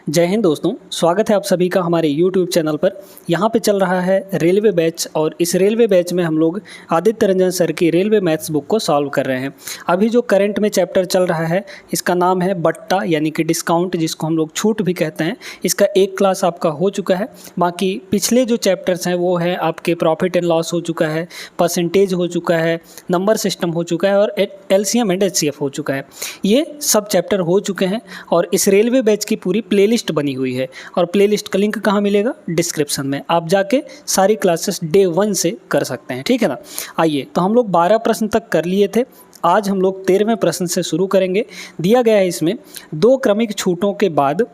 जय हिंद दोस्तों, स्वागत है आप सभी का हमारे YouTube चैनल पर। यहाँ पे चल रहा है रेलवे बैच और इस रेलवे बैच में हम लोग आदित्य रंजन सर की रेलवे मैथ्स बुक को सॉल्व कर रहे हैं। अभी जो करंट में चैप्टर चल रहा है इसका नाम है बट्टा यानी कि डिस्काउंट, जिसको हम लोग छूट भी कहते हैं। इसका एक क्लास आपका हो चुका है। बाकी पिछले जो चैप्टर्स हैं वो है आपके प्रॉफिट एंड लॉस हो चुका है, परसेंटेज हो चुका है, नंबर सिस्टम हो चुका है और LCM एंड HCF हो चुका है। ये सब चैप्टर हो चुके हैं और इस रेलवे बैच की पूरी प्लेलिस्ट बनी हुई है और प्लेलिस्ट का लिंक कहाँ मिलेगा? डिस्क्रिप्शन में। आप जाके सारी क्लासेस डे 1 से कर सकते हैं, ठीक है ना। आइए, तो हम लोग 12 प्रश्न तक कर लिए थे। आज हम लोग 13वें प्रश्न से शुरू करेंगे। दिया गया है इसमें 2 क्रमिक छूटों के बाद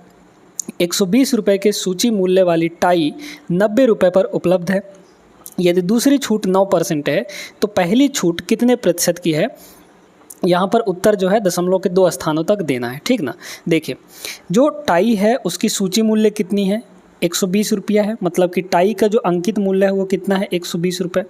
120 रुपये के सूची मूल्य वाली टाई 90 रुपये पर उपलब्ध है। यदि दूसरी छूट 9% है तो पहली छूट कितने प्रतिशत की है? यहाँ पर उत्तर जो है दशमलव के 2 स्थानों तक देना है, ठीक ना। देखिए, जो टाई है उसकी सूची मूल्य कितनी है? 120 रुपया है, मतलब कि टाई का जो अंकित मूल्य है वो कितना है? 120 रुपये।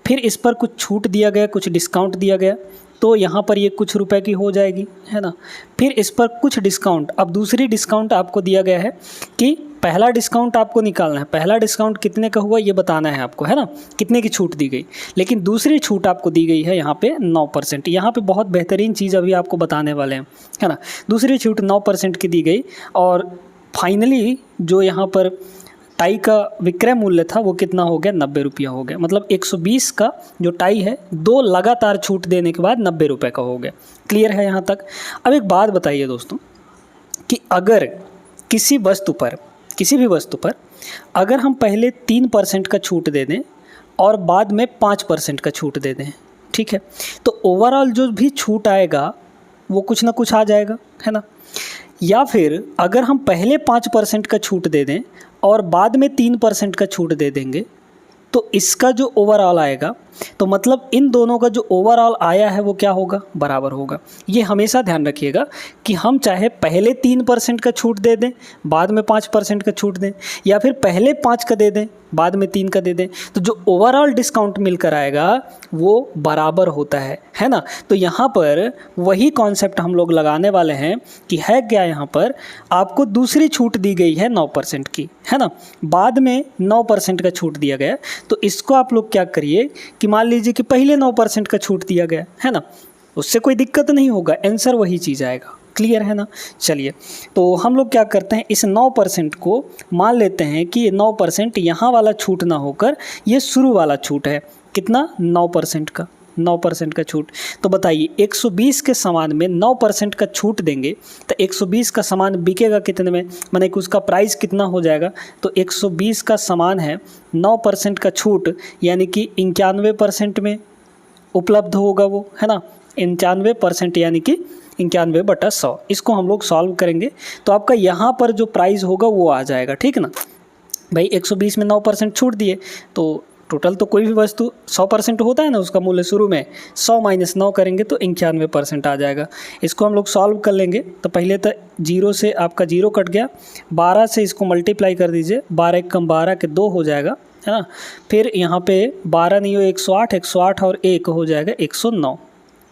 फिर इस पर कुछ छूट दिया गया, कुछ डिस्काउंट दिया गया, तो यहाँ पर ये कुछ रुपए की हो जाएगी, है ना। फिर इस पर कुछ डिस्काउंट, अब दूसरी डिस्काउंट आपको दिया गया है कि पहला डिस्काउंट आपको निकालना है। पहला डिस्काउंट कितने का हुआ ये बताना है आपको, है ना, कितने की छूट दी गई। लेकिन दूसरी छूट आपको दी गई है यहाँ पे 9%। यहाँ पे बहुत बेहतरीन चीज़ अभी आपको बताने वाले हैं, है ना। दूसरी छूट 9% की दी गई और फाइनली जो यहाँ पर टाई का विक्रय मूल्य था वो कितना हो गया? 90 रुपया हो गया। मतलब 120 का जो टाई है 2 लगातार छूट देने के बाद 90 रुपये का हो गया। क्लियर है यहाँ तक? अब एक बात बताइए दोस्तों कि अगर किसी भी वस्तु पर अगर हम पहले 3% का छूट दे दें और बाद में 5% का छूट दे दें, ठीक है, तो ओवरऑल जो भी छूट आएगा वो कुछ ना कुछ आ जाएगा, है ना। या फिर अगर हम पहले 5% का छूट दे दें और बाद में 3% का छूट दे देंगे तो इसका जो ओवरऑल आएगा, तो मतलब इन दोनों का जो ओवरऑल आया है वो क्या होगा? बराबर होगा। ये हमेशा ध्यान रखिएगा कि हम चाहे पहले 3% का छूट दे दें बाद में 5% का छूट दें, या फिर पहले 5 का दे दें बाद में 3 का दे दें, तो जो ओवरऑल डिस्काउंट मिलकर आएगा वो बराबर होता है ना। तो यहाँ पर वही कॉन्सेप्ट हम लोग लगाने वाले हैं कि है क्या, यहाँ पर आपको दूसरी छूट दी गई है 9% की, है ना, बाद में 9% का छूट दिया गया। तो इसको आप लोग क्या करिए कि मान लीजिए कि पहले 9% का छूट दिया गया है ना, उससे कोई दिक्कत नहीं होगा, आंसर वही चीज़ आएगा। क्लियर है ना। चलिए, तो हम लोग क्या करते हैं, इस 9% को मान लेते हैं कि ये 9% यहाँ वाला छूट ना होकर ये शुरू वाला छूट है। कितना? 9% का, 9% का छूट। तो बताइए 120 के सामान में 9% का छूट देंगे तो 120 का सामान बिकेगा कितने में, माने कि उसका प्राइस कितना हो जाएगा? तो 120 का सामान है 9% का छूट यानी कि 91% में उपलब्ध होगा वो, है ना। 91% यानी कि 91/100। इसको हम लोग सॉल्व करेंगे तो आपका यहाँ पर जो प्राइस होगा वो आ जाएगा, ठीक है ना। भाई 120 में 9% छूट दिए तो टोटल तो कोई भी वस्तु 100% होता है ना उसका मूल्य शुरू में, 100 - 9 करेंगे तो 91% आ जाएगा। इसको हम लोग सॉल्व कर लेंगे। तो पहले तो 0 से आपका 0 कट गया, 12 से इसको मल्टीप्लाई कर दीजिए, 12 × 12 के 2 हो जाएगा, है ना। फिर यहाँ पे 12 नहीं हो 108, 108 और 1 हो जाएगा 109,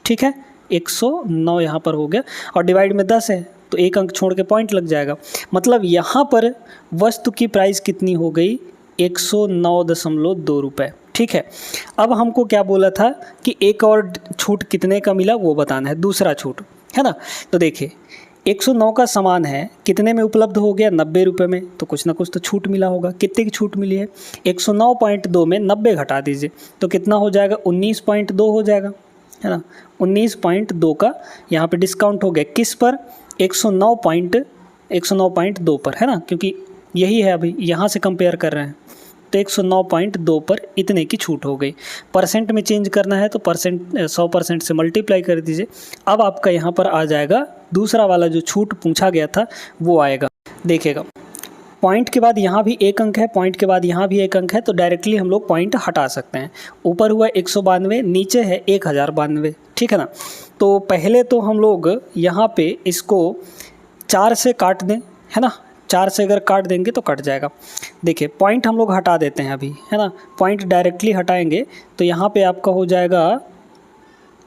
ठीक है। 109 यहाँ पर हो गया और डिवाइड में 10 है तो 1 अंक छोड़ के पॉइंट लग जाएगा। मतलब यहाँ पर वस्तु की प्राइस कितनी हो गई? 109.2 रुपये, ठीक है। अब हमको क्या बोला था कि एक और छूट कितने का मिला वो बताना है, दूसरा छूट, है ना। तो देखिए 109 का सामान है, कितने में उपलब्ध हो गया? 90 रुपये में। तो कुछ ना कुछ तो छूट मिला होगा। कितने की छूट मिली है? 109.2 में 90 घटा दीजिए तो कितना हो जाएगा? 19.2 हो जाएगा, है ना। 19.2 का यहाँ पे डिस्काउंट हो गया, किस पर? 109.2 पर, है ना, क्योंकि यही है अभी यहाँ से कंपेयर कर रहे हैं। तो 109.2 पर इतने की छूट हो गई। परसेंट में चेंज करना है तो 100% से मल्टीप्लाई कर दीजिए। अब आपका यहाँ पर आ जाएगा दूसरा वाला जो छूट पूछा गया था वो आएगा। देखिएगा, पॉइंट के बाद यहाँ भी 1 अंक है, पॉइंट के बाद यहाँ भी 1 अंक है, तो डायरेक्टली हम लोग पॉइंट हटा सकते हैं। ऊपर हुआ 192, नीचे है 1092, ठीक है ना। तो पहले तो हम लोग यहाँ पे इसको 4 से काट दें, है ना। 4 से अगर काट देंगे तो कट जाएगा। देखिए पॉइंट हम लोग हटा देते हैं अभी, है ना। पॉइंट डायरेक्टली हटाएंगे तो यहाँ पे आपका हो जाएगा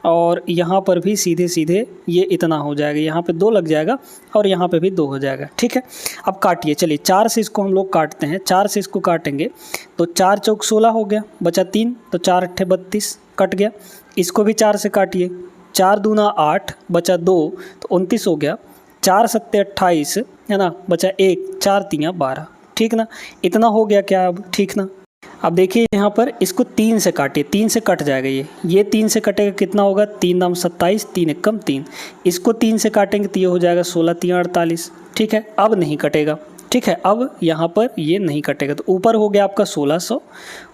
और यहाँ पर भी सीधे सीधे ये इतना हो जाएगा, यहाँ पे 2 लग जाएगा और यहाँ पे भी 2 हो जाएगा। ठीक है, अब काटिए, चलिए 4 से इसको हम लोग काटते हैं। 4 से इसको काटेंगे तो 4 चौक 16 हो गया, बचा 3, तो 4 अट्ठे 32 कट गया। इसको भी 4 से काटिए, 4 दूना 8 बचा 2 तो 29 हो गया। 4 सत्ते 28 है ना, बचा 1, 4 तियाँ 12। ठीक ना, इतना हो गया क्या अब? ठीक ना। अब देखिए यहाँ पर इसको 3 से काटिए, 3 से कट जाएगा ये 3 से कटेगा, कितना होगा? 3 दाम 27, 3 एकम 3। इसको 3 से काटेंगे तो ये हो जाएगा 16 तियाँ 48। ठीक है, अब नहीं कटेगा। ठीक है, अब यहाँ पर ये नहीं कटेगा, तो ऊपर हो गया आपका 1600,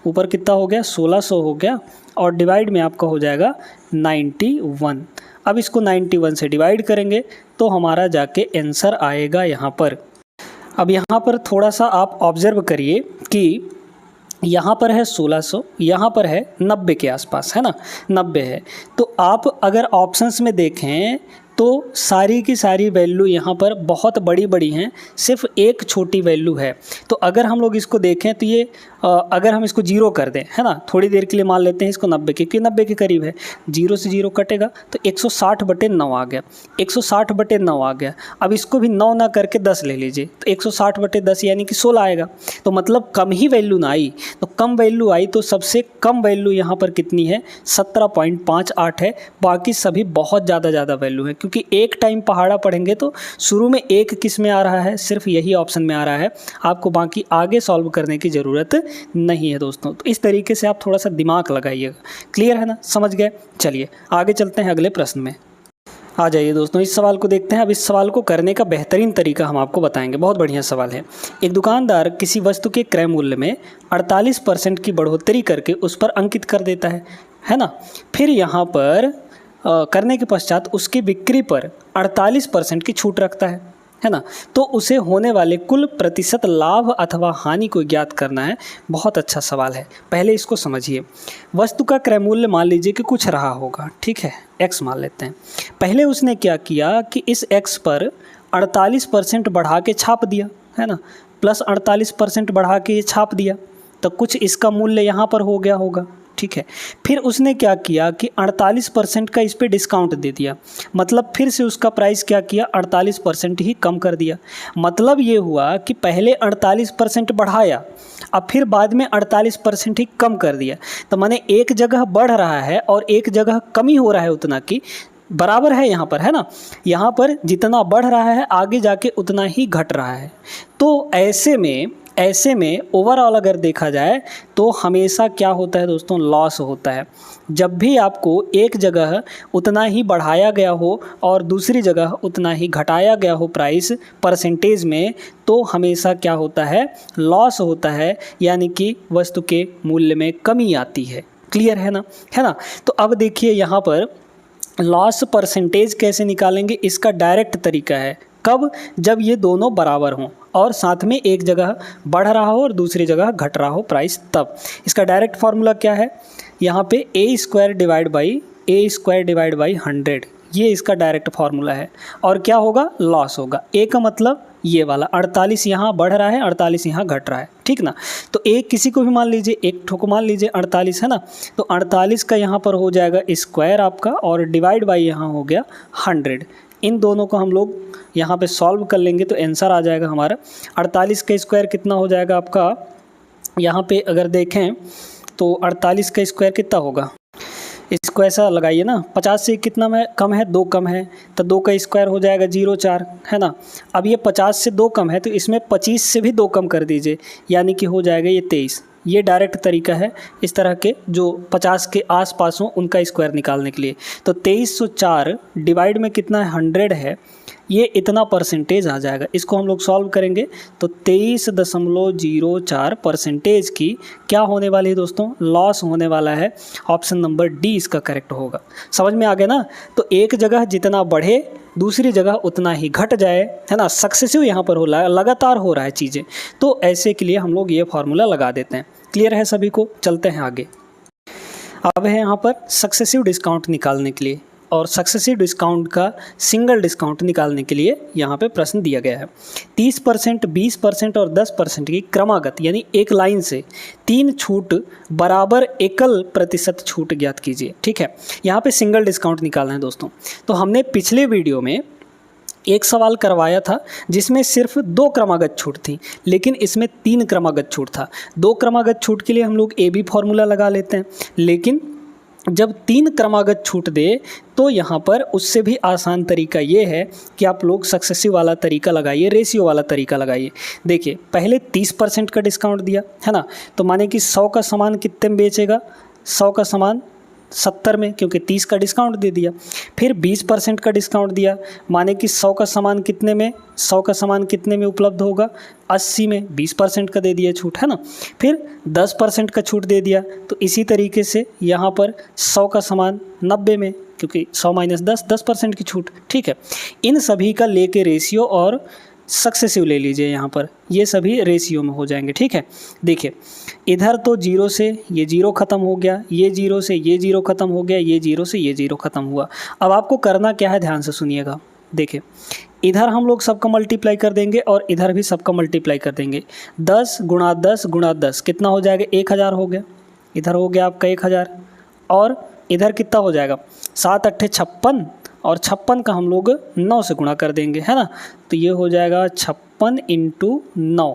ऊपर कितना हो गया? 1600 हो गया, और डिवाइड में आपका हो जाएगा 91। अब इसको 91 से डिवाइड करेंगे तो हमारा जाके आंसर आएगा यहाँ पर। अब यहाँ पर थोड़ा सा आप ऑब्जर्व करिए कि यहाँ पर है 1600, यहाँ पर है 90 के आसपास, है ना, 90 है। तो आप अगर ऑप्शंस में देखें तो सारी की सारी वैल्यू यहाँ पर बहुत बड़ी बड़ी हैं, सिर्फ एक छोटी वैल्यू है। तो अगर हम लोग इसको देखें तो ये अगर हम इसको 0 कर दें, है ना, थोड़ी देर के लिए मान लेते हैं इसको 90 क्योंकि 90 के करीब है, 0 से 0 कटेगा तो 160/9 आ गया, 160/9 आ गया। अब इसको भी 9 ना करके 10 ले लीजिए तो 160/10 यानी कि 16 आएगा। तो मतलब कम ही वैल्यू ना आई, तो कम वैल्यू आई तो सबसे कम वैल्यू यहाँ पर कितनी है? 17.58 है। बाकी सभी बहुत ज़्यादा वैल्यू है, क्योंकि एक टाइम पहाड़ा पढ़ेंगे तो शुरू में एक किस में आ रहा है? सिर्फ यही ऑप्शन में आ रहा है, आपको बाकी आगे सॉल्व करने की ज़रूरत नहीं है दोस्तों। तो इस तरीके से आप थोड़ा सा दिमाग लगाइएगा। क्लियर है ना, समझ गए? चलिए आगे चलते हैं अगले प्रश्न में। आ जाइए दोस्तों, इस सवाल को देखते हैं। अब इस सवाल को करने का बेहतरीन तरीका हम आपको बताएंगे, बहुत बढ़िया सवाल है। एक दुकानदार किसी वस्तु के क्रय मूल्य में 48% की बढ़ोतरी करके उस पर अंकित कर देता है ना। फिर यहाँ पर करने के पश्चात उसकी बिक्री पर 48% की छूट रखता है ना। तो उसे होने वाले कुल प्रतिशत लाभ अथवा हानि को ज्ञात करना है। बहुत अच्छा सवाल है, पहले इसको समझिए। वस्तु का क्रय मूल्य मान लीजिए कि कुछ रहा होगा, ठीक है, x मान लेते हैं। पहले उसने क्या किया कि इस x पर 48% बढ़ा के छाप दिया, है ना, प्लस 48% बढ़ा के छाप दिया, तो कुछ इसका मूल्य यहाँ पर हो गया होगा, ठीक है। फिर उसने क्या किया कि 48% का इस पे डिस्काउंट दे दिया, मतलब फिर से उसका प्राइस क्या किया? 48% ही कम कर दिया। मतलब ये हुआ कि पहले 48% बढ़ाया, अब फिर बाद में 48% ही कम कर दिया। तो माने एक जगह बढ़ रहा है और एक जगह कमी हो रहा है, उतना की बराबर है यहाँ पर, है ना। यहाँ पर जितना बढ़ रहा है आगे जाके उतना ही घट रहा है। तो ऐसे में ओवरऑल अगर देखा जाए तो हमेशा क्या होता है दोस्तों? लॉस होता है। जब भी आपको एक जगह उतना ही बढ़ाया गया हो और दूसरी जगह उतना ही घटाया गया हो प्राइस परसेंटेज में, तो हमेशा क्या होता है? लॉस होता है, यानी कि वस्तु के मूल्य में कमी आती है। क्लियर है ना। तो अब देखिए यहाँ पर लॉस परसेंटेज कैसे निकालेंगे, इसका डायरेक्ट तरीका है। कब? जब ये दोनों बराबर हों और साथ में एक जगह बढ़ रहा हो और दूसरी जगह घट रहा हो प्राइस, तब। इसका डायरेक्ट फार्मूला क्या है? यहाँ पे a² डिवाइड बाई 100, ये इसका डायरेक्ट फार्मूला है। और क्या होगा? लॉस होगा। a का मतलब ये वाला 48 यहाँ बढ़ रहा है, 48 यहाँ घट रहा है, ठीक ना। तो एक किसी को भी मान लीजिए, एक ठोक मान लीजिए 48, है ना। तो 48 का यहाँ पर हो जाएगा स्क्वायर आपका, और डिवाइड बाई यहाँ हो गया 100। इन दोनों को हम लोग यहाँ पे सॉल्व कर लेंगे तो आंसर आ जाएगा हमारा। 48 का स्क्वायर कितना हो जाएगा आपका? यहाँ पे अगर देखें तो 48 का स्क्वायर कितना होगा? इसको ऐसा लगाइए ना, 50 से कितना में कम है? 2 कम है, तो 2 का स्क्वायर हो जाएगा 0,4, है ना। अब ये 50 से 2 कम है तो इसमें 25 से भी 2 कम कर दीजिए, यानी कि हो जाएगा ये 23। ये डायरेक्ट तरीका है इस तरह के जो 50 के आसपास हों उनका स्क्वायर निकालने के लिए। तो 2304 डिवाइड में कितना है? 100 है, ये इतना परसेंटेज आ जाएगा। इसको हम लोग सॉल्व करेंगे तो 23.04% की क्या होने वाली है दोस्तों? लॉस होने वाला है। ऑप्शन नंबर डी इसका करेक्ट होगा। समझ में आ गया ना। तो एक जगह जितना बढ़े दूसरी जगह उतना ही घट जाए, है ना। सक्सेसिव यहाँ पर हो रहा है, लगातार हो रहा है चीज़ें, तो ऐसे के लिए हम लोग ये फार्मूला लगा देते हैं। क्लियर है सभी को? चलते हैं आगे। अब है यहाँ पर सक्सेसिव डिस्काउंट निकालने के लिए, और सक्सेसिव डिस्काउंट का सिंगल डिस्काउंट निकालने के लिए यहाँ पे प्रश्न दिया गया है। 30%, 20% और 10% की क्रमागत यानी एक लाइन से 3 छूट बराबर एकल प्रतिशत छूट ज्ञात कीजिए। ठीक है, यहाँ पे सिंगल डिस्काउंट निकालना है दोस्तों। तो हमने पिछले वीडियो में एक सवाल करवाया था जिसमें सिर्फ 2 क्रमागत छूट थी, लेकिन इसमें 3 क्रमागत छूट था। 2 क्रमागत छूट के लिए हम लोग ए बी फॉर्मूला लगा लेते हैं, लेकिन जब 3 क्रमागत छूट दे तो यहाँ पर उससे भी आसान तरीका ये है कि आप लोग सक्सेसिव वाला तरीका लगाइए, रेशियो वाला तरीका लगाइए। देखिए, पहले 30% का डिस्काउंट दिया है ना, तो माने कि 100 का सामान कितने में बेचेगा, 100 का सामान 70 में, क्योंकि 30 का डिस्काउंट दे दिया। फिर 20% का डिस्काउंट दिया, माने कि 100 का सामान कितने में, 100 का सामान कितने में उपलब्ध होगा, 80 में, 20% का दे दिया छूट, है ना। फिर 10% का छूट दे दिया, तो इसी तरीके से यहाँ पर 100 का सामान 90 में, क्योंकि 100 माइनस 10, 10% की छूट। ठीक है, इन सभी का लेके रेशियो और सक्सेसिव ले लीजिए यहाँ पर, ये सभी रेशियो में हो जाएंगे। ठीक है, देखिए इधर तो 0 से ये 0 ख़त्म हो गया, ये 0 से ये 0 ख़त्म हो गया, ये 0 से ये 0 ख़त्म हुआ। अब आपको करना क्या है, ध्यान से सुनिएगा। देखिए, इधर हम लोग सबका मल्टीप्लाई कर देंगे और इधर भी सबका मल्टीप्लाई कर देंगे। 10 गुणा 10 गुणा 10 कितना हो जाएगा, 1000 हो गया। इधर हो गया आपका 1000 और इधर कितना हो जाएगा, 7 अट्ठे 56 और 56 का हम लोग 9 से गुणा कर देंगे, है ना। तो ये हो जाएगा 56 × 9।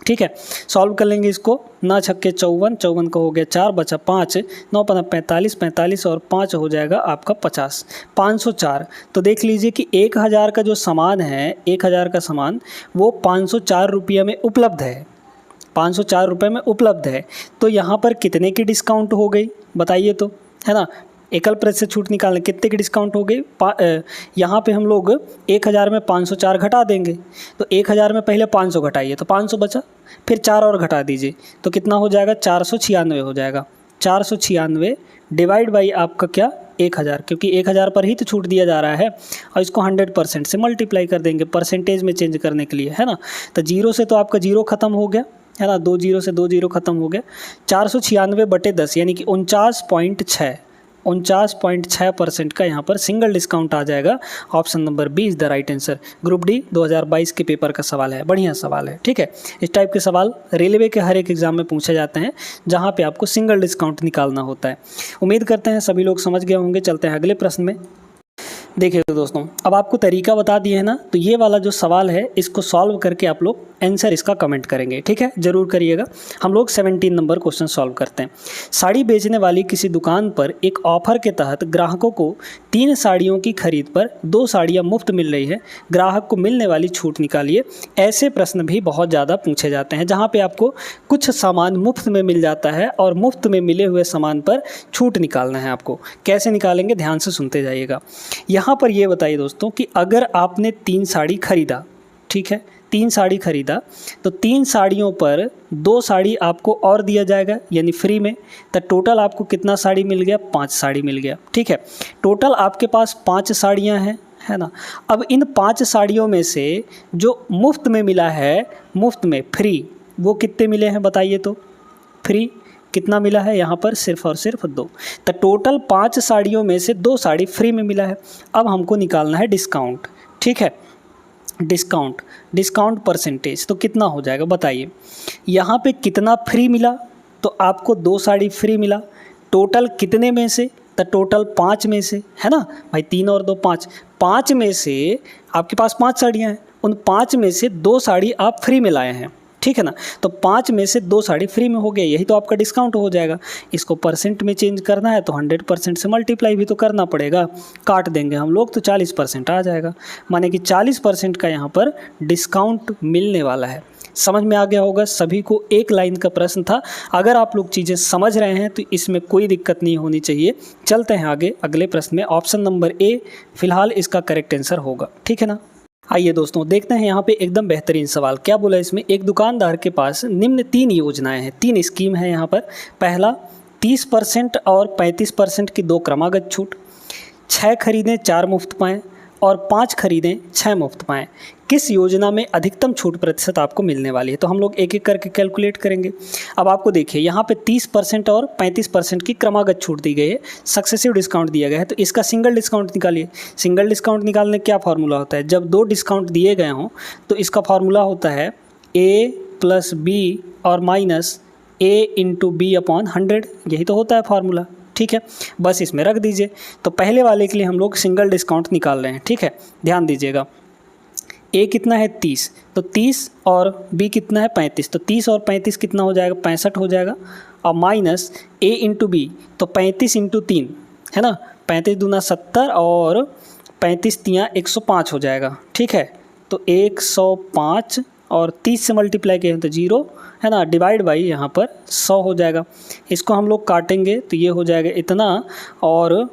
ठीक है, सॉल्व कर लेंगे इसको। 9 छक्के 54, 54 का हो गया 4, बचा 5, 9 × 45, 45 और 5 हो जाएगा आपका 50, 504। तो देख लीजिए कि 1000 का जो सामान है, 1000 का सामान वो 504 रुपये में उपलब्ध है, 504 रुपये में उपलब्ध है। तो यहाँ पर कितने की डिस्काउंट हो गई बताइए तो, है ना। एकल प्रतिशत छूट निकालने कितने की डिस्काउंट हो गई, यहाँ पे हम लोग 1000 में 504 घटा देंगे। तो 1000 में पहले 500 घटाइए तो 500 बचा, फिर 4 और घटा दीजिए तो कितना हो जाएगा, 496 हो जाएगा। 496 डिवाइड बाई आपका क्या, 1000, क्योंकि 1000 पर ही तो छूट दिया जा रहा है और इसको 100% से मल्टीप्लाई कर देंगे परसेंटेज में चेंज करने के लिए, है ना। तो 0 से तो आपका 0 ख़त्म हो गया, है ना, 2 0 से 2 0 ख़त्म हो गया। 496/10 यानी कि 49.6, 49.6% का यहाँ पर सिंगल डिस्काउंट आ जाएगा। Option number B is the right answer. Group D 2022 के पेपर का सवाल है, बढ़िया सवाल है। ठीक है, इस टाइप के सवाल रेलवे के हर एक एग्जाम में पूछे जाते हैं जहाँ पे आपको सिंगल डिस्काउंट निकालना होता है। उम्मीद करते हैं सभी लोग समझ गए होंगे। चलते हैं अगले प्रश्न में। देखिए दोस्तों, अब आपको तरीका बता दिए है ना, तो ये वाला जो सवाल है इसको सॉल्व करके आप लोग आंसर इसका कमेंट करेंगे। ठीक है, ज़रूर करिएगा। हम लोग 17 नंबर क्वेश्चन सॉल्व करते हैं। साड़ी बेचने वाली किसी दुकान पर एक ऑफर के तहत ग्राहकों को 3 साड़ियों की खरीद पर 2 साड़ियाँ मुफ्त मिल रही है, ग्राहक को मिलने वाली छूट निकालिए। ऐसे प्रश्न भी बहुत ज़्यादा पूछे जाते हैं जहाँ पे आपको कुछ सामान मुफ्त में मिल जाता है और मुफ्त में मिले हुए सामान पर छूट निकालना है आपको। कैसे निकालेंगे, ध्यान से सुनते जाइएगा। यहाँ पर ये बताइए दोस्तों कि अगर आपने 3 साड़ी खरीदा, ठीक है, 3 साड़ी खरीदा, तो 3 साड़ियों पर 2 साड़ी आपको और दिया जाएगा यानी फ्री में। तो टोटल आपको कितना साड़ी मिल गया, 5 साड़ी मिल गया। ठीक है, टोटल आपके पास 5 साड़ियाँ हैं, है ना। अब इन 5 साड़ियों में से जो मुफ्त में मिला है, मुफ्त में फ्री, वो कितने मिले हैं बताइए तो। फ्री कितना मिला है यहाँ पर, सिर्फ और सिर्फ 2। तो टोटल 5 साड़ियों में से 2 साड़ी फ्री में मिला है। अब हमको निकालना है डिस्काउंट। ठीक है, डिस्काउंट परसेंटेज तो कितना हो जाएगा बताइए। यहाँ पे कितना फ्री मिला, तो आपको 2 साड़ी फ्री मिला। टोटल कितने में से, तो टोटल 5 में से, है ना भाई, 3 और 2 5, 5 में से आपके पास 5 साड़ियाँ हैं, उन 5 में से 2 साड़ी आप फ्री में लाए हैं। ठीक है ना, तो 5 में से 2 साड़ी फ्री में हो गया, यही तो आपका डिस्काउंट हो जाएगा। इसको परसेंट में चेंज करना है तो 100% से मल्टीप्लाई भी तो करना पड़ेगा, काट देंगे हम लोग तो 40% आ जाएगा। माने कि 40% का यहाँ पर डिस्काउंट मिलने वाला है। समझ में आ गया होगा सभी को, एक लाइन का प्रश्न था। अगर आप लोग चीज़ें समझ रहे हैं तो इसमें कोई दिक्कत नहीं होनी चाहिए। चलते हैं आगे अगले प्रश्न में। ऑप्शन नंबर ए फिलहाल इसका करेक्ट आंसर होगा। ठीक है ना। आइए दोस्तों देखते हैं यहाँ पे एकदम बेहतरीन सवाल क्या बोला इसमें। एक दुकानदार के पास निम्न 3 योजनाएं हैं, 3 स्कीम है यहाँ पर। पहला 30% और 35% की 2 क्रमागत छूट, 6 खरीदें 4 मुफ्त पाएँ, और 5 खरीदें 6 मुफ्त पाएँ। किस योजना में अधिकतम छूट प्रतिशत आपको मिलने वाली है? तो हम लोग एक एक करके कैलकुलेट करेंगे। अब आपको देखिए यहाँ पे 30% और 35% की क्रमागत छूट दी गई है, सक्सेसिव डिस्काउंट दिया गया है। तो इसका सिंगल डिस्काउंट निकालिए। सिंगल डिस्काउंट निकालने क्या फार्मूला होता है? जब 2 डिस्काउंट दिए गए हों तो इसका फार्मूला होता है A + B और माइनस A × B/100। यही तो होता है फार्मूला, ठीक है। बस इसमें रख दीजिए। तो पहले वाले के लिए हम लोग सिंगल डिस्काउंट निकाल रहे हैं, ठीक है। ध्यान दीजिएगा, A कितना है 30, तो 30 और B कितना है 35, तो 30 और 35 कितना हो जाएगा? 65 हो जाएगा। और माइनस A × B, तो 35 × 3 है ना, 35 दूना 70 और 35 तियाँ 105 हो जाएगा, ठीक है। तो 105 और 30 से मल्टीप्लाई किए तो 0 है ना, डिवाइड बाई यहाँ पर 100 हो जाएगा। इसको हम लोग काटेंगे तो ये हो जाएगा इतना, और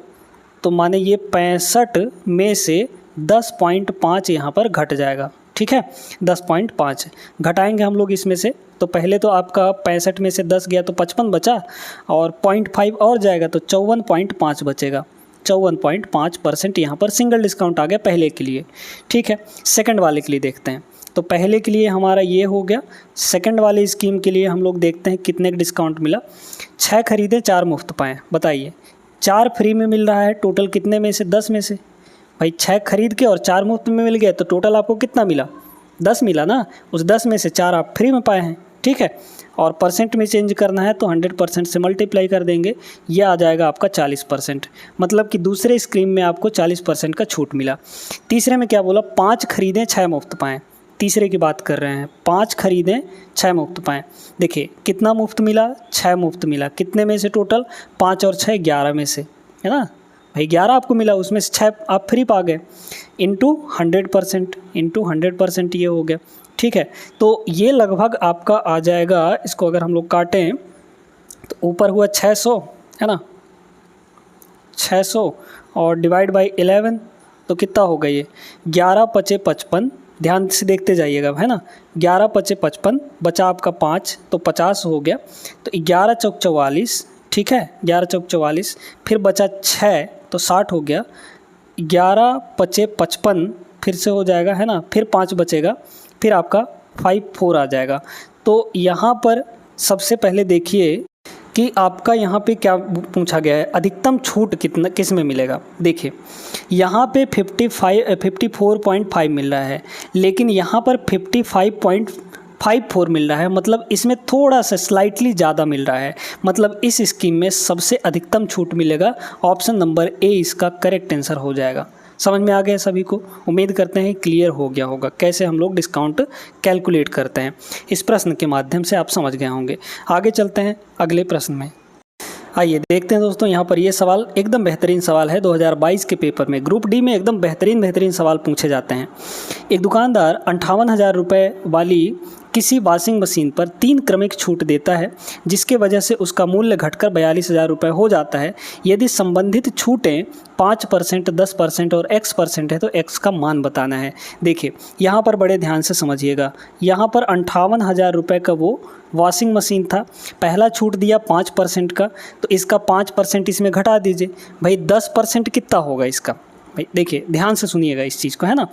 तो माने ये 65 में से 10.5 यहाँ पर घट जाएगा, ठीक है। 10.5 घटाएंगे हम लोग इसमें से। तो पहले तो आपका 65 में से 10 गया तो 55 बचा, और 0.5 और जाएगा तो 54.5 बचेगा। 54.5% यहाँ पर सिंगल डिस्काउंट आ गया पहले के लिए, ठीक है। सेकंड वाले के लिए देखते हैं। तो पहले के लिए हमारा ये हो गया। सेकंड वाली स्कीम के लिए हम लोग देखते हैं कितने का डिस्काउंट मिला। 6 खरीदें 4 मुफ्त पाएँ। बताइए, 4 फ्री में मिल रहा है, टोटल कितने में से? 10 में से। भाई 6 खरीद के और 4 मुफ्त में मिल गए तो टोटल आपको कितना मिला? 10 मिला ना। उस 10 में से 4 आप फ्री में पाए हैं, ठीक है। और परसेंट में चेंज करना है तो 100% से मल्टीप्लाई कर देंगे, यह आ जाएगा आपका 40%। मतलब कि दूसरे स्कीम में आपको 40% का छूट मिला। तीसरे में क्या बोला? 5 खरीदें 6 मुफ्त पाएँ। तीसरे की बात कर रहे हैं, 5 खरीदें 6 मुफ्त पाएँ। देखिए कितना मुफ्त मिला? 6 मुफ्त मिला। कितने में से? टोटल 5 और 6 11 में से, है ना भाई। 11 आपको मिला, उसमें से 6 आप फ्री पा गए। इंटू 100% ये हो गया, ठीक है। तो ये लगभग आपका आ जाएगा, इसको अगर हम लोग काटें तो ऊपर हुआ 600 है ना, 600 और डिवाइड बाई 11 तो कितना होगा ये? 11 × 5 = 55। ध्यान से देखते जाइएगा, है ना। 11 × 5 = 55, बचा आपका 5 तो 50 हो गया। तो 11 × 4 = 44, ठीक है। 11 × 4 = 44, फिर बचा 6 तो 60 हो गया। 11 × 5 = 55 फिर से हो जाएगा, है ना। फिर 5 बचेगा, फिर आपका 54 आ जाएगा। तो यहाँ पर सबसे पहले देखिए कि आपका यहाँ पे क्या पूछा गया है, अधिकतम छूट कितना किस में मिलेगा। देखिए यहाँ पे 54.5 मिल रहा है, लेकिन यहाँ पर 55.54 मिल रहा है। मतलब इसमें थोड़ा सा स्लाइटली ज़्यादा मिल रहा है। मतलब इस स्कीम में सबसे अधिकतम छूट मिलेगा। ऑप्शन नंबर ए इसका करेक्ट आंसर हो जाएगा। समझ में आ गया सभी को? उम्मीद करते हैं क्लियर हो गया होगा कैसे हम लोग डिस्काउंट कैलकुलेट करते हैं। इस प्रश्न के माध्यम से आप समझ गए होंगे। आगे चलते हैं अगले प्रश्न में। आइए देखते हैं दोस्तों, यहाँ पर ये सवाल एकदम बेहतरीन सवाल है। 2022 के पेपर में ग्रुप डी में एकदम बेहतरीन सवाल पूछे जाते हैं। एक दुकानदार 58,000 रुपये वाली किसी वॉशिंग मशीन पर 3 क्रमिक छूट देता है, जिसके वजह से उसका मूल्य घटकर 42,000 रुपये हो जाता है। यदि संबंधित छूटें 5%, 10% और X% है तो X का मान बताना है। देखिए यहाँ पर बड़े ध्यान से समझिएगा। यहाँ पर 58,000 रुपये का वो वॉशिंग मशीन था। पहला छूट दिया 5% का, तो इसका 5% इसमें घटा दीजिए। भाई 10% कितना होगा इसका? भाई देखिए ध्यान से सुनिएगा इस चीज़ को, है ना।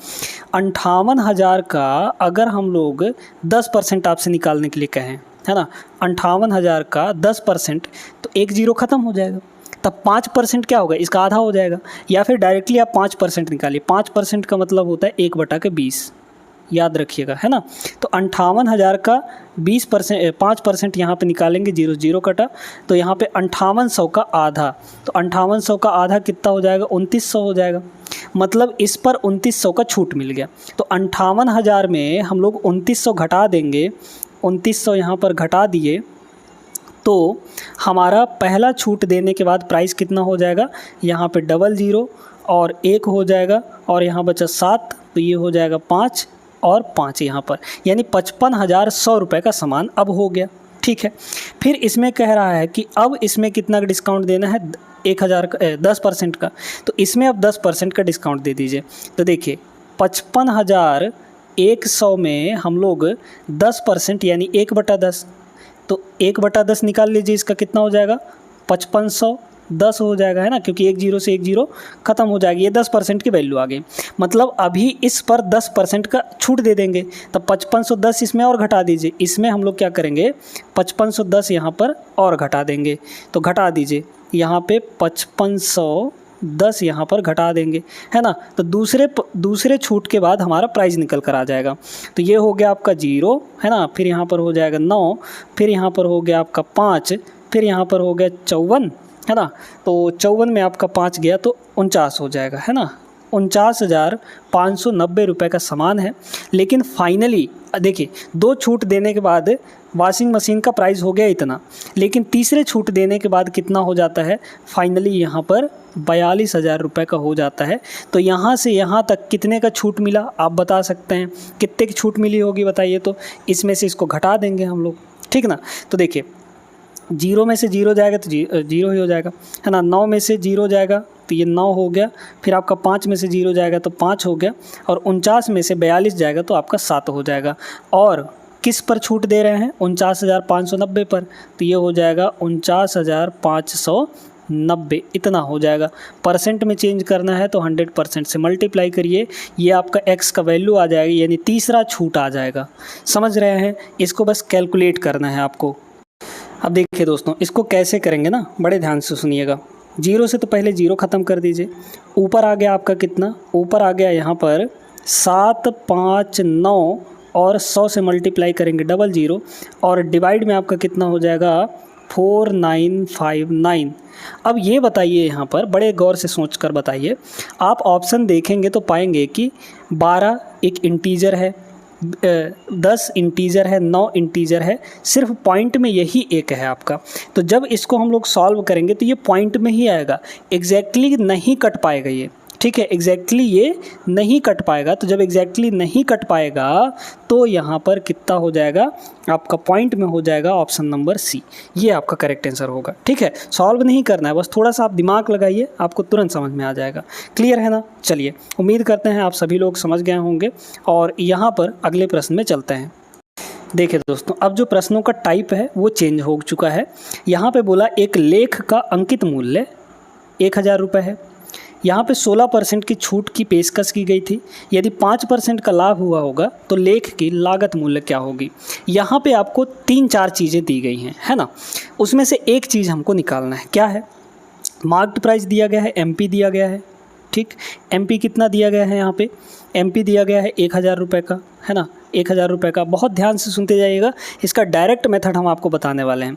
58,000 का अगर हम लोग 10% आपसे निकालने के लिए कहें, है ना, 58,000 का 10% तो 1 0 ख़त्म हो जाएगा। तब 5% क्या होगा? इसका आधा हो जाएगा। या फिर डायरेक्टली आप 5% निकालिए। 5% का मतलब होता है 1/20, याद रखिएगा, है ना। तो 58,000 का 20% 5% यहाँ पे निकालेंगे, 0 0 कटा, तो यहाँ पे 5800 का आधा। तो 5800 का आधा कितना हो जाएगा? 2900 हो जाएगा। मतलब इस पर 2900 का छूट मिल गया। तो 58,000 में हम लोग 2900 घटा देंगे। 2900 यहाँ पर घटा दिए तो हमारा पहला छूट देने के बाद प्राइस कितना हो जाएगा? यहाँ पे 00 और 1 हो जाएगा, और यहाँ बचा 7 तो ये हो जाएगा 5 और 5 यहाँ पर, यानी 55,100 रुपये का सामान अब हो गया, ठीक है। फिर इसमें कह रहा है कि अब इसमें कितना डिस्काउंट देना है? 1000 का 10% का। तो इसमें अब 10% का डिस्काउंट दे दीजिए। तो देखिए 55,100 में हम लोग 10% यानी 1/10, तो 1/10 निकाल लीजिए। इसका कितना हो जाएगा? 5500 10 हो जाएगा, है ना, क्योंकि एक जीरो से एक जीरो खत्म हो जाएगी, ये 10% की वैल्यू आ गई। मतलब अभी इस पर 10% का छूट दे देंगे, तब 5510 इसमें और घटा दीजिए। इसमें हम लोग क्या करेंगे, 5510 यहाँ पर और घटा देंगे। तो घटा दीजिए, यहाँ पे 5510 यहाँ पर घटा देंगे, है ना। तो दूसरे छूट के बाद हमारा प्राइस निकल कर आ जाएगा। तो ये हो गया आपका 0, है ना, फिर यहाँ पर हो जाएगा 9, फिर यहाँ पर हो गया आपका 5, फिर यहाँ पर हो गया 54, है ना। तो 54 में आपका 5 गया तो 49 हो जाएगा, है ना। 49,590 रुपये का सामान है। लेकिन फाइनली देखिए, 2 छूट देने के बाद वॉशिंग मशीन का प्राइस हो गया इतना, लेकिन तीसरे छूट देने के बाद कितना हो जाता है, फाइनली यहाँ पर 42,000 रुपये का हो जाता है। तो यहाँ से यहाँ तक कितने का छूट मिला आप बता सकते हैं, कितने की छूट मिली होगी बताइए। तो इसमें से इसको घटा देंगे हम लोग, ठीक ना। तो देखिए, 0 में से 0 जाएगा तो 0 ही हो जाएगा, है ना। 9 में से 0 जाएगा तो ये 9 हो गया, फिर आपका 5 में से 0 जाएगा तो 5 हो गया, और 49 में से 42 जाएगा तो आपका 7 हो जाएगा। और किस पर छूट दे रहे हैं, 49,590 पर, तो ये हो जाएगा 49,590, इतना हो जाएगा। परसेंट में चेंज करना है तो 100% से मल्टीप्लाई करिए, ये आपका x का वैल्यू आ जाएगा, यानी तीसरा छूट आ जाएगा। समझ रहे हैं, इसको बस कैलकुलेट करना है आपको। अब देखिए दोस्तों, इसको कैसे करेंगे ना, बड़े ध्यान से सुनिएगा। 0 से तो पहले 0 ख़त्म कर दीजिए। ऊपर आ गया आपका कितना, ऊपर आ गया यहाँ पर 759, और 100 से मल्टीप्लाई करेंगे 00, और डिवाइड में आपका कितना हो जाएगा 4959। अब ये बताइए, यहाँ पर बड़े गौर से सोचकर बताइए। आप ऑप्शन देखेंगे तो पाएंगे कि 12 एक इंटीजर है, 10 इंटीजर है, 9 इंटीजर है, सिर्फ पॉइंट में यही एक है आपका। तो जब इसको हम लोग सॉल्व करेंगे तो ये पॉइंट में ही आएगा, एग्जैक्टली नहीं कट पाएगा ये, ठीक है, एग्जैक्टली ये नहीं कट पाएगा। तो जब एग्जैक्टली नहीं कट पाएगा तो यहाँ पर कितना हो जाएगा आपका, पॉइंट में हो जाएगा ऑप्शन नंबर सी, ये आपका करेक्ट आंसर होगा। ठीक है, सॉल्व नहीं करना है, बस थोड़ा सा आप दिमाग लगाइए, आपको तुरंत समझ में आ जाएगा। क्लियर है ना। चलिए, उम्मीद करते हैं आप सभी लोग समझ गए होंगे, और यहाँ पर अगले प्रश्न में चलते हैं। देखिए दोस्तों, अब जो प्रश्नों का टाइप है वो चेंज हो चुका है। यहाँ पे बोला एक लेख का अंकित मूल्य 1000 रुपये है। यहाँ पे 16% की छूट की पेशकश की गई थी। यदि 5% का लाभ हुआ होगा तो लेख की लागत मूल्य क्या होगी। यहाँ पे आपको 3-4 चीज़ें दी गई हैं, है ना। उसमें से एक चीज़ हमको निकालना है, क्या है। मार्क्ड प्राइस दिया गया है, एमपी दिया गया है, ठीक। एमपी कितना दिया गया है, यहाँ पे एमपी दिया गया है 1000 रुपये का, है ना, 1000 रुपये का। बहुत ध्यान से सुनते जाइएगा, इसका डायरेक्ट मेथड हम आपको बताने वाले हैं।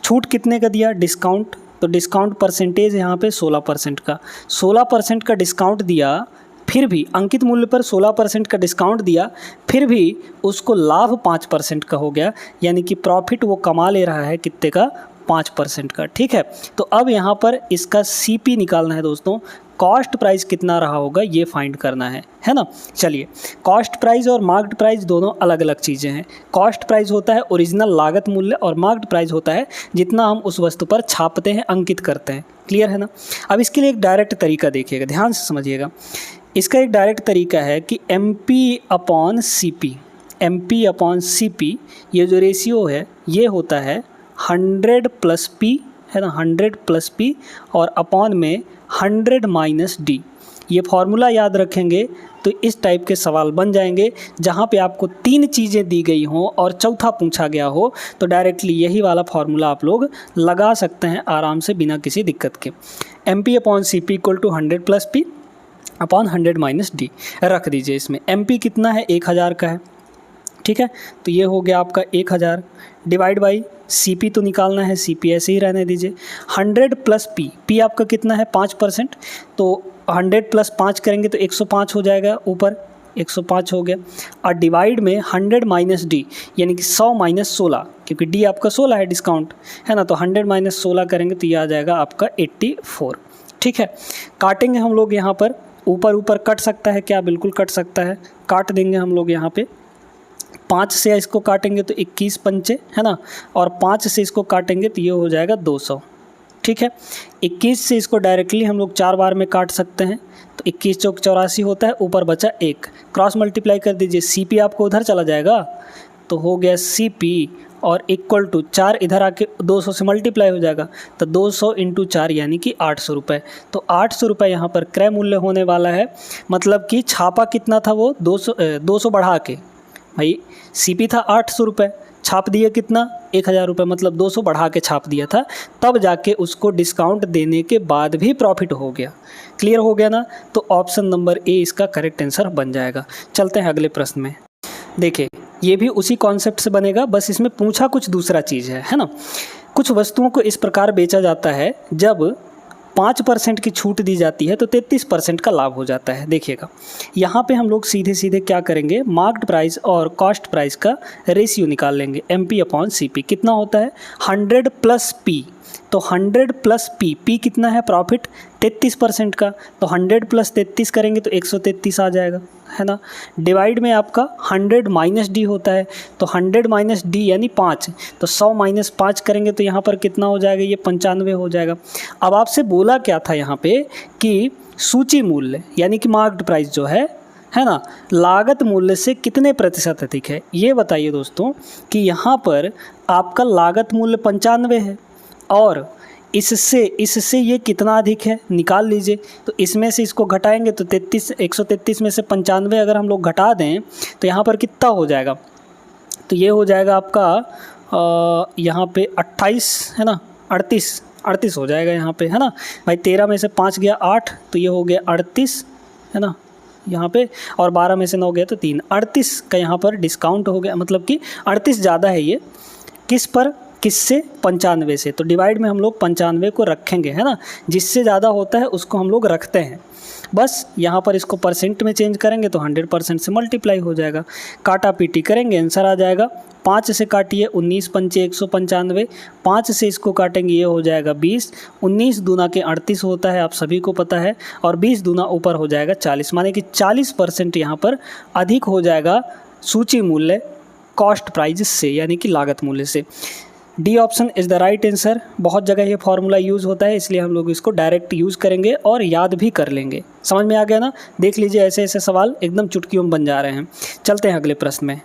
छूट कितने का दिया, डिस्काउंट, तो डिस्काउंट परसेंटेज यहाँ पे 16% का, 16% का डिस्काउंट दिया, फिर भी अंकित मूल्य पर 16% का डिस्काउंट दिया, फिर भी उसको लाभ 5% का हो गया, यानी कि प्रॉफिट वो कमा ले रहा है कितने का, 5% का। ठीक है, तो अब यहाँ पर इसका सीपी निकालना है दोस्तों, कॉस्ट प्राइस कितना रहा होगा ये फाइंड करना है ना। चलिए, कॉस्ट प्राइस और मार्क्ड प्राइस दोनों अलग अलग चीज़ें हैं। कॉस्ट प्राइस होता है ओरिजिनल लागत मूल्य, और मार्क्ड प्राइस होता है जितना हम उस वस्तु पर छापते हैं, अंकित करते हैं। क्लियर है ना। अब इसके लिए एक डायरेक्ट तरीका देखिएगा, ध्यान से समझिएगा। इसका एक डायरेक्ट तरीका है कि MP/CP, ये जो रेशियो है ये होता है 100+P, है ना, 100+P, और अपॉन में 100-D। ये फॉर्मूला याद रखेंगे तो इस टाइप के सवाल बन जाएंगे, जहाँ पे आपको 3 चीज़ें दी गई हों और चौथा पूछा गया हो, तो डायरेक्टली यही वाला फॉर्मूला आप लोग लगा सकते हैं आराम से बिना किसी दिक्कत के। MP/CP = 100+P अपॉन 100-D रख दीजिए। इसमें MP कितना है, 1000 का है, ठीक है, तो ये हो गया आपका 1000 डिवाइड बाई CP तो निकालना है, CP ऐसे ही रहने दीजिए। 100+P, P आपका कितना है 5%, तो 100+5 करेंगे तो 105 हो जाएगा, ऊपर 105 हो गया, और डिवाइड में 100-D, यानी कि 100 - 16, क्योंकि D आपका 16 है डिस्काउंट, है ना, तो 100 - 16 करेंगे तो ये आ जाएगा आपका 84। ठीक है, काटेंगे हम लोग यहाँ पर, ऊपर कट सकता है क्या, बिल्कुल कट सकता है, काट देंगे हम लोग यहाँ पे। 5 से इसको काटेंगे तो 21 पंचे, है ना, और 5 से इसको काटेंगे तो ये हो जाएगा 200। ठीक है, 21 से इसको डायरेक्टली हम लोग 4 बार में काट सकते हैं, तो 21 चौक 84 होता है, ऊपर बचा 1, क्रॉस मल्टीप्लाई कर दीजिए। CP आपको उधर चला जाएगा, तो हो गया CP और इक्वल टू 4 इधर आके 200 से मल्टीप्लाई हो जाएगा, तो 200 इंटू 4 यानी कि 800 रुपये। तो 800 रुपये यहाँ पर क्रय मूल्य होने वाला है। मतलब कि छापा कितना था वो 200 बढ़ा के, भाई CP था 800 रुपये, छाप दिया कितना 1000 रुपये, मतलब 200 बढ़ा के छाप दिया था, तब जाके उसको डिस्काउंट देने के बाद भी प्रॉफिट हो गया। क्लियर हो गया ना? तो ऑप्शन नंबर ए इसका करेक्ट आंसर बन जाएगा। चलते हैं अगले प्रश्न में। देखिए ये भी उसी कॉन्सेप्ट से बनेगा, बस इसमें पूछा कुछ दूसरा चीज़ है ना। कुछ वस्तुओं को इस प्रकार बेचा जाता है जब 5% की छूट दी जाती है तो 33% का लाभ हो जाता है। देखिएगा यहाँ पे हम लोग सीधे सीधे क्या करेंगे, मार्क्ड प्राइस और कॉस्ट प्राइस का रेशियो निकाल लेंगे। MP/CP कितना होता है 100 + P, तो 100 + P कितना है प्रॉफिट 33% का, तो 100 + 33 करेंगे तो 133 आ जाएगा, है ना। डिवाइड में आपका 100 - D होता है, तो 100 - D यानी 5, तो 100 - 5 करेंगे तो यहाँ पर कितना हो जाएगा, ये 95 हो जाएगा। अब आपसे बोला क्या था यहाँ पे कि सूची मूल्य यानी कि मार्क्ड प्राइस जो है ना, लागत मूल्य से कितने प्रतिशत अधिक है। ये बताइए दोस्तों कि यहाँ पर आपका लागत मूल्य 95 है और इससे ये कितना अधिक है निकाल लीजिए। तो इसमें से इसको घटाएंगे तो 133 में से 95 अगर हम लोग घटा दें तो यहाँ पर कितना हो जाएगा, तो ये हो जाएगा आपका यहाँ पे 28 है ना, 38 हो जाएगा यहाँ पे, है ना भाई। 13 में से 5 गया 8, तो ये हो गया 38 है ना यहाँ पे, और 12 में से 9 गया तो 3, 38 का यहाँ पर डिस्काउंट हो गया। मतलब कि 38 ज़्यादा है ये, किस पर, किससे 95 से, तो डिवाइड में हम लोग 95 को रखेंगे, है ना। जिससे ज़्यादा होता है उसको हम लोग रखते हैं। बस यहाँ पर इसको परसेंट में चेंज करेंगे तो 100% से मल्टीप्लाई हो जाएगा। काटा पीटी करेंगे, आंसर आ जाएगा। 5 से काटिए 19 पंचे 195, 5 से इसको काटेंगे ये हो जाएगा 20, 19 दूना के 38 होता है, आप सभी को पता है, और 20 दूना ऊपर हो जाएगा 40, माने कि 40% यहाँ पर अधिक हो जाएगा सूची मूल्य कॉस्ट प्राइस से, यानी कि लागत मूल्य से। D option is the right answer. बहुत जगह ये फॉर्मूला यूज़ होता है, इसलिए हम लोग इसको डायरेक्ट यूज़ करेंगे और याद भी कर लेंगे। समझ में आ गया ना? देख लीजिए ऐसे ऐसे सवाल एकदम चुटकियों में बन जा रहे हैं। चलते हैं अगले प्रश्न में।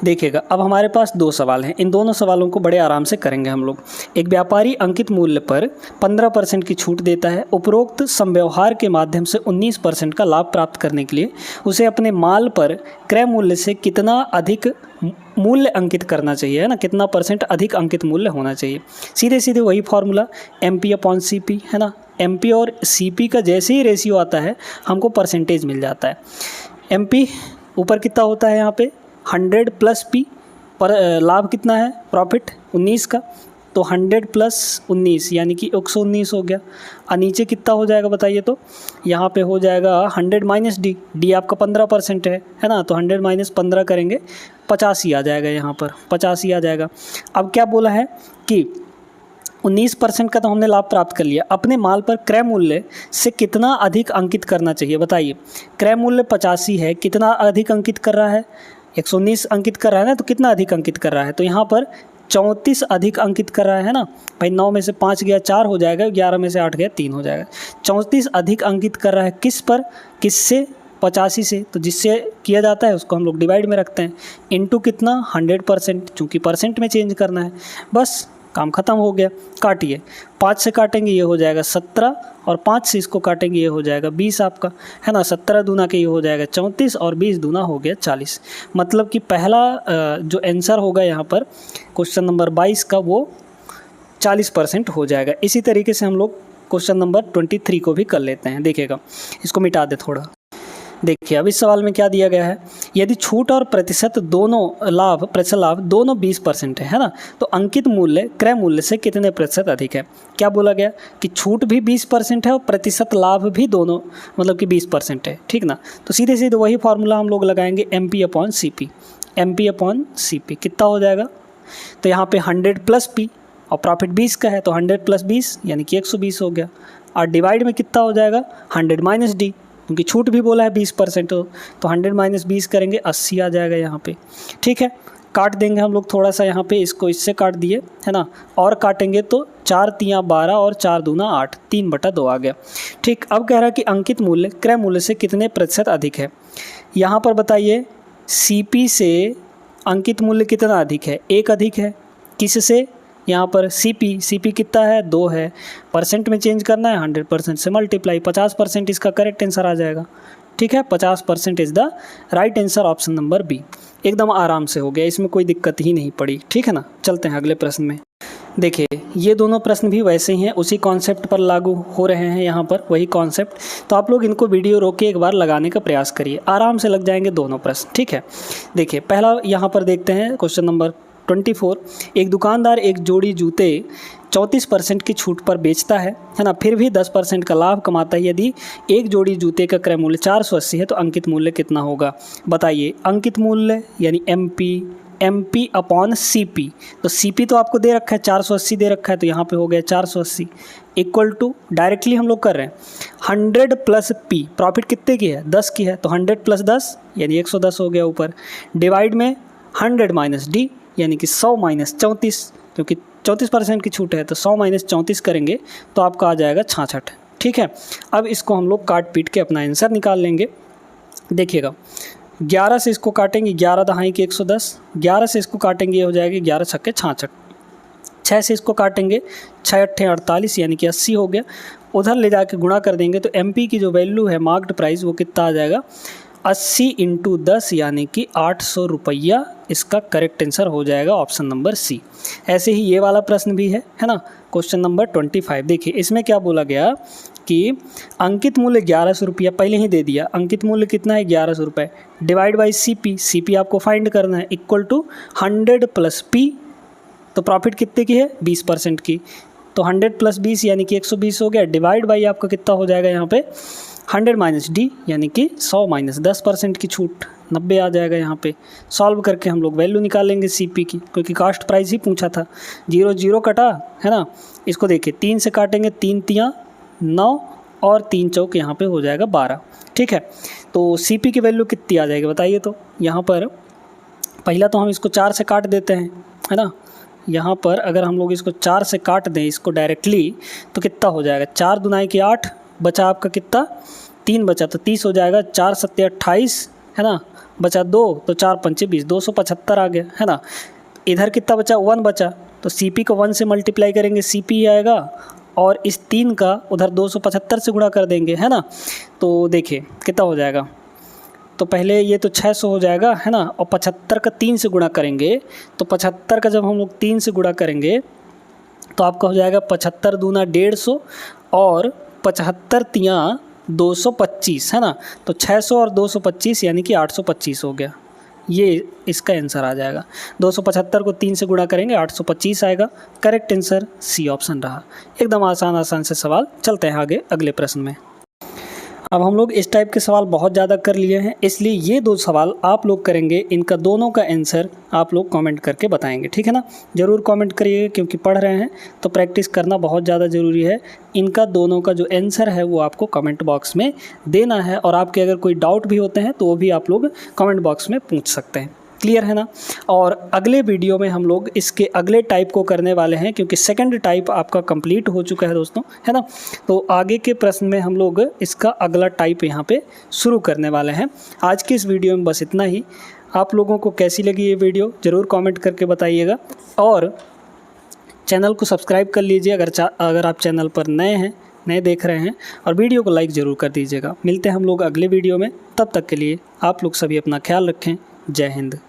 देखिएगा अब हमारे पास 2 सवाल हैं, इन दोनों सवालों को बड़े आराम से करेंगे हम लोग। एक व्यापारी अंकित मूल्य पर 15% की छूट देता है। उपरोक्त संव्यवहार के माध्यम से 19% का लाभ प्राप्त करने के लिए उसे अपने माल पर क्रय मूल्य से कितना अधिक मूल्य अंकित करना चाहिए, है ना, कितना % अधिक अंकित मूल्य होना चाहिए। सीधे सीधे वही फॉर्मूला MP/CP, है ना। MP और CP का जैसे ही रेशियो आता है हमको परसेंटेज मिल जाता है। MP ऊपर कितना होता है यहाँ पे 100 + P, पर लाभ कितना है प्रॉफिट 19 का, तो 100 + 19 यानी कि 119 हो गया। और नीचे कितना हो जाएगा बताइए, तो यहाँ पे हो जाएगा 100 - D, D आपका 15% है ना, तो 100 - 15 करेंगे 85 आ जाएगा, यहाँ पर 85 आ जाएगा। अब क्या बोला है कि 19% का तो हमने लाभ प्राप्त कर लिया, अपने माल पर क्रय मूल्य से कितना अधिक अंकित करना चाहिए बताइए। क्रय मूल्य 85 है, कितना अधिक अंकित कर रहा है 119 अंकित कर रहा है ना, तो कितना अधिक अंकित कर रहा है, तो यहाँ पर 34 अधिक अंकित कर रहा है ना भाई। 9 में से 5 गया 4 हो जाएगा, 11 में से 8 गया 3 हो जाएगा। 34 अधिक अंकित कर रहा है किस पर, किससे 85 से, तो जिससे किया जाता है उसको हम लोग डिवाइड में रखते हैं, इनटू कितना 100%, चूँकि परसेंट में चेंज करना है। बस काम ख़त्म हो गया। काटिए, 5 से काटेंगे ये हो जाएगा 17, और 5 से इसको काटेंगे ये हो जाएगा 20 आपका, है ना। 17 दूना के ये हो जाएगा 34, और 20 दूना हो गया 40। मतलब कि पहला जो आंसर होगा यहाँ पर क्वेश्चन नंबर 22 का वो 40% हो जाएगा। इसी तरीके से हम लोग क्वेश्चन नंबर 23 को भी कर लेते हैं। देखिएगा इसको मिटा दे थोड़ा। देखिए अब इस सवाल में क्या दिया गया है, यदि छूट और प्रतिशत लाभ दोनों 20% है ना, तो अंकित मूल्य क्रय मूल्य से कितने प्रतिशत अधिक है। क्या बोला गया कि छूट भी 20% है और प्रतिशत लाभ भी दोनों मतलब कि 20% है, ठीक ना। तो सीधे सीधे वही फार्मूला हम लोग लगाएंगे MP/CP। MP/CP कितना हो जाएगा, तो यहाँ पे 100 + P और प्रॉफिट 20 का है, तो 100 + 20 यानी कि 120 हो गया। और डिवाइड में कितना हो जाएगा 100 - D, क्योंकि छूट भी बोला है 20%, तो 100 - 20 करेंगे 80 आ जाएगा यहाँ पे, ठीक है। काट देंगे हम लोग थोड़ा सा, यहाँ पे इसको इससे काट दिए, है ना, और काटेंगे तो 4 × 3 = 12 और 4 दूना 8, 3/2 आ गया, ठीक। अब कह रहा है कि अंकित मूल्य क्रय मूल्य से कितने प्रतिशत अधिक है। यहाँ पर बताइए CP से अंकित मूल्य कितना अधिक है, 1 अधिक है। किससे, यहाँ पर CP कितना है, 2 है। परसेंट में चेंज करना है, 100% से मल्टीप्लाई, 50% इसका करेक्ट आंसर आ जाएगा। ठीक है, 50% is the right answer, option number B. एकदम आराम से हो गया, इसमें कोई दिक्कत ही नहीं पड़ी। ठीक है ना, चलते हैं अगले प्रश्न में। देखिए ये दोनों प्रश्न भी वैसे ही हैं, उसी कॉन्सेप्ट पर लागू हो रहे हैं, यहाँ पर वही कॉन्सेप्ट। तो आप लोग इनको वीडियो रोक के एक बार लगाने का प्रयास करिए, आराम से लग जाएंगे दोनों प्रश्न। ठीक है, देखिए पहला यहाँ पर देखते हैं क्वेश्चन नंबर 24। एक दुकानदार एक जोड़ी जूते 34% की छूट पर बेचता है ना, फिर भी 10% का लाभ कमाता है। यदि एक जोड़ी जूते का क्रय मूल्य 480 है तो अंकित मूल्य कितना होगा, बताइए। अंकित मूल्य यानी MP अपॉन CP, तो CP तो आपको दे रखा है 480 दे रखा है, तो यहाँ पे हो गया 480 इक्वल टू, डायरेक्टली हम लोग कर रहे हैं 100 प्लस P, प्रॉफिट कितने की है, 10 की है, तो 100 प्लस 10 यानी 110 हो गया ऊपर, डिवाइड में 100 माइनस D यानी कि 100 माइनस 34, क्योंकि 34% की छूट है तो 100 माइनस 34 करेंगे तो आपका आ जाएगा 66। ठीक है, अब इसको हम लोग काट पीट के अपना आंसर निकाल लेंगे। देखिएगा 11 से इसको काटेंगे, 11 दहाई के 110, 11 से इसको काटेंगे ये हो जाएगी 11 छक्के 66, 6 से इसको काटेंगे 6 अट्ठे 48 यानी कि 80 हो गया। उधर ले जाके गुणा कर देंगे तो MP की जो वैल्यू है मार्क्ड प्राइस वो कितना आ जाएगा, 80 इंटू 10 यानी कि 800 रुपया इसका करेक्ट आंसर हो जाएगा, ऑप्शन नंबर C। ऐसे ही ये वाला प्रश्न भी है ना, क्वेश्चन नंबर 25। देखिए इसमें क्या बोला गया कि अंकित मूल्य 1100 रुपया पहले ही दे दिया, अंकित मूल्य कितना है 1100 रुपये, डिवाइड बाई CP आपको फाइंड करना है, इक्वल टू 100 प्लस P, तो प्रॉफिट कितने की है 20% की, तो 100 प्लस 20 यानी कि 120 हो गया, डिवाइड बाई आपका कितना हो जाएगा यहाँ पे 100 माइनस D यानी कि 100 माइनस 10% की छूट 90 आ जाएगा। यहाँ पे सॉल्व करके हम लोग वैल्यू निकालेंगे CP की, क्योंकि कास्ट प्राइस ही पूछा था। 0 0 कटा है ना, इसको देखिए 3 से काटेंगे, 3 तियाँ 9 और 3 चौक यहाँ पे हो जाएगा 12। ठीक है, तो CP की वैल्यू कितनी आ जाएगी बताइए। तो यहाँ पर पहला तो हम इसको 4 से काट देते हैं है ना, यहाँ पर अगर हम लोग इसको 4 से काट दें इसको डायरेक्टली तो कितना हो जाएगा, 4 दुनाई के 8 बचा आपका कितना 3 बचा, तो 30 हो जाएगा, 4 सत्ते 28 है ना, बचा 2 तो 4 पंचे 20, 275 आ गया है ना। इधर कितना बचा 1 बचा, तो CP को 1 से मल्टीप्लाई करेंगे CP ही आएगा, और इस 3 का उधर 275 से गुणा कर देंगे है ना। तो देखिए कितना हो जाएगा, तो पहले ये तो 600 हो जाएगा है ना, और 75 का 3 से गुणा करेंगे, तो 75 का जब हम लोग 3 से गुणा करेंगे तो आपका हो जाएगा 75 दूना 150 और 75 तियाँ 225 है ना, तो 600 और 225 यानी कि 825 हो गया, ये इसका आंसर आ जाएगा। 275 को 3 से गुणा करेंगे 825 आएगा, करेक्ट आंसर C ऑप्शन रहा। एकदम आसान से सवाल। चलते हैं आगे अगले प्रश्न में। अब हम लोग इस टाइप के सवाल बहुत ज़्यादा कर लिए हैं, इसलिए ये 2 सवाल आप लोग करेंगे, इनका दोनों का आंसर आप लोग कमेंट करके बताएंगे। ठीक है ना, ज़रूर कमेंट करिएगा, क्योंकि पढ़ रहे हैं तो प्रैक्टिस करना बहुत ज़्यादा ज़रूरी है। इनका दोनों का जो आंसर है वो आपको कमेंट बॉक्स में देना है, और आपके अगर कोई डाउट भी होते हैं तो वो भी आप लोग कमेंट बॉक्स में पूछ सकते हैं। क्लियर है ना। और अगले वीडियो में हम लोग इसके अगले टाइप को करने वाले हैं, क्योंकि सेकंड टाइप आपका कंप्लीट हो चुका है दोस्तों, है ना। तो आगे के प्रश्न में हम लोग इसका अगला टाइप यहाँ पे शुरू करने वाले हैं। आज की इस वीडियो में बस इतना ही। आप लोगों को कैसी लगी ये वीडियो ज़रूर कमेंट करके बताइएगा, और चैनल को सब्सक्राइब कर लीजिए अगर आप चैनल पर नए देख रहे हैं, और वीडियो को लाइक ज़रूर कर दीजिएगा। मिलते हैं हम लोग अगले वीडियो में, तब तक के लिए आप लोग सभी अपना ख्याल रखें। जय हिंद।